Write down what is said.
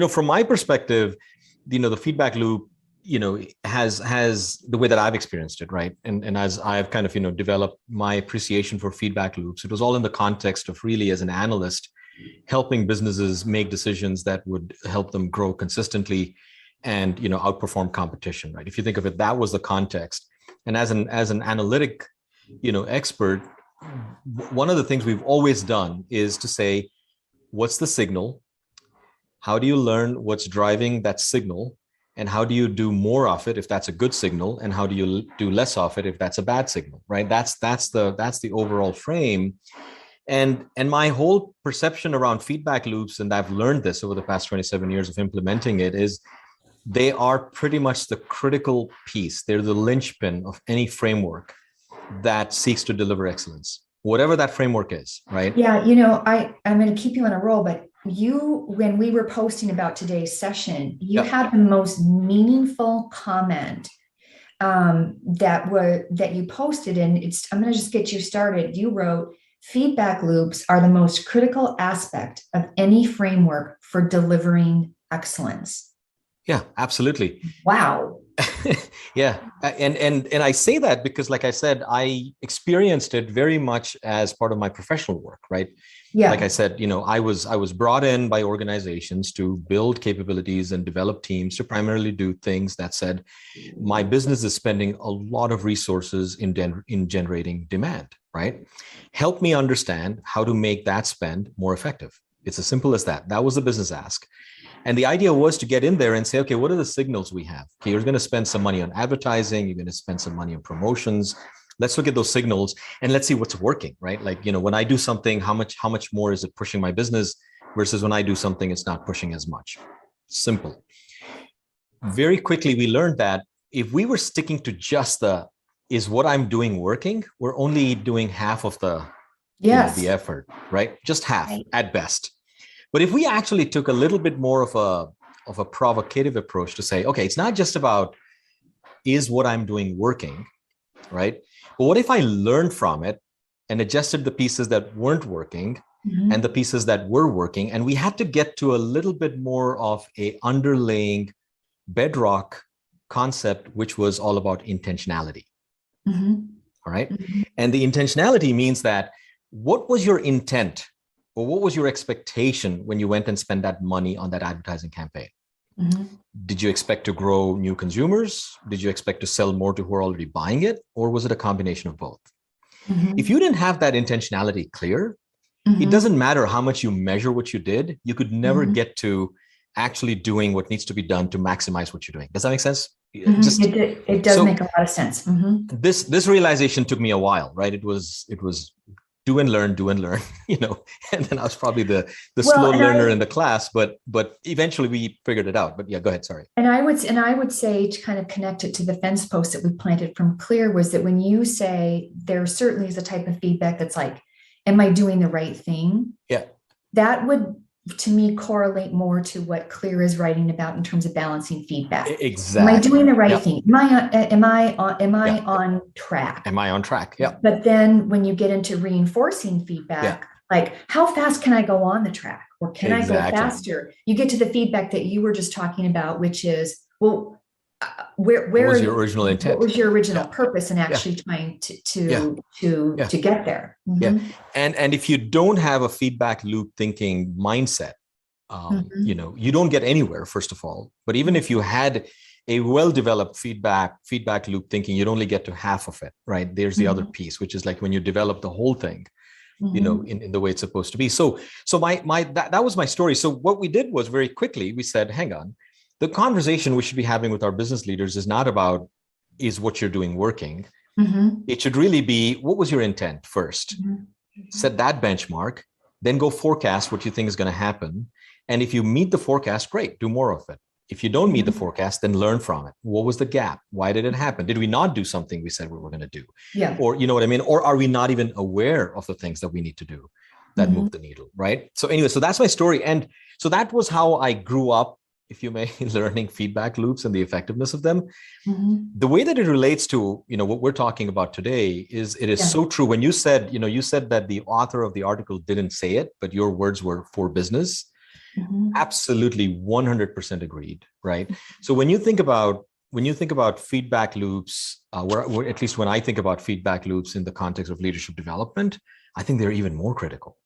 From my perspective, the feedback loop, has the way that I've experienced it, right? And as I've kind of, developed my appreciation for feedback loops, it was all in the context of really as an analyst, helping businesses make decisions that would help them grow consistently and, outperform competition, right? If you think of it, that was the context. And as an analytic, expert, one of the things we've always done is to say, what's the signal? How do you learn what's driving that signal? And how do you do more of it if that's a good signal? And how do you do less of it if that's a bad signal, right? That's the overall frame. And my whole perception around feedback loops, and I've learned this over the past 27 years of implementing it, is they are pretty much the critical piece. They're the linchpin of any framework that seeks to deliver excellence, whatever that framework is, right? Yeah, I'm going to keep you on a roll, but when we were posting about today's session, you had the most meaningful comment that you posted, and I'm going to just get you started. You wrote, feedback loops are the most critical aspect of any framework for delivering excellence. Yeah, absolutely. Wow. Yeah. And I say that because, like I said, I experienced it very much as part of my professional work, right? Yeah. Like I said, I was brought in by organizations to build capabilities and develop teams to primarily do things that said, my business is spending a lot of resources in generating demand, right? Help me understand how to make that spend more effective. It's as simple as that. That was the business ask. And the idea was to get in there and say, okay, what are the signals we have? Okay, you're going to spend some money on advertising. You're going to spend some money on promotions. Let's look at those signals and let's see what's working, right? Like, when I do something, how much more is it pushing my business versus when I do something, it's not pushing as much. Simple. Very quickly, we learned that if we were sticking to just is what I'm doing working, we're only doing half of the effort, right? Just half at best. But if we actually took a little bit more of a provocative approach to say, okay, it's not just about is what I'm doing working, right? But what if I learned from it and adjusted the pieces that weren't working and the pieces that were working? And we had to get to a little bit more of a underlying bedrock concept, which was all about intentionality. All right. And the intentionality means that what was your intent? Or what was your expectation when you went and spent that money on that advertising campaign? Did you expect to grow new consumers? Did you expect to sell more to who are already buying it? Or was it a combination of both? If you didn't have that intentionality clear, it doesn't matter how much you measure what you did. You could never get to actually doing what needs to be done to maximize what you're doing. Does that make sense? It does make a lot of sense. This realization took me a while, right? It was do and learn, and then I was probably the slow learner in the class, but eventually we figured it out. But yeah, go ahead. Sorry. And I would say, to kind of connect it to the fence post that we planted from Clear, was that when you say there certainly is a type of feedback that's like, am I doing the right thing? Yeah. That would, to me, correlate more to what Clear is writing about in terms of balancing feedback. Exactly. Am I doing the right thing? Am I on track? Am I on track? Yeah. But then when you get into reinforcing feedback, like how fast can I go on the track, or can I go faster? You get to the feedback that you were just talking about, which is, well, where was your original intent? What was your original purpose in actually trying to get there? Yeah. And if you don't have a feedback loop thinking mindset, you don't get anywhere, first of all. But even if you had a well-developed feedback loop thinking, you'd only get to half of it, right? There's the other piece, which is like when you develop the whole thing, in the way it's supposed to be. So that was my story. So what we did was, very quickly, we said, hang on. The conversation we should be having with our business leaders is not about, is what you're doing working? It should really be, what was your intent first? Set that benchmark, then go forecast what you think is going to happen. And if you meet the forecast, great, do more of it. If you don't meet the forecast, then learn from it. What was the gap? Why did it happen? Did we not do something we said we were going to do? Yeah. Or, you know what I mean? Or are we not even aware of the things that we need to do that move the needle, right? So anyway, so that's my story. And so that was how I grew up, if you may, learning feedback loops and the effectiveness of them. The way that it relates to, what we're talking about today is, it is so true. When you said, you said that the author of the article didn't say it, but your words were for business. Absolutely 100% agreed, right? So when you think about feedback loops, where at least when I think about feedback loops in the context of leadership development, I think they're even more critical,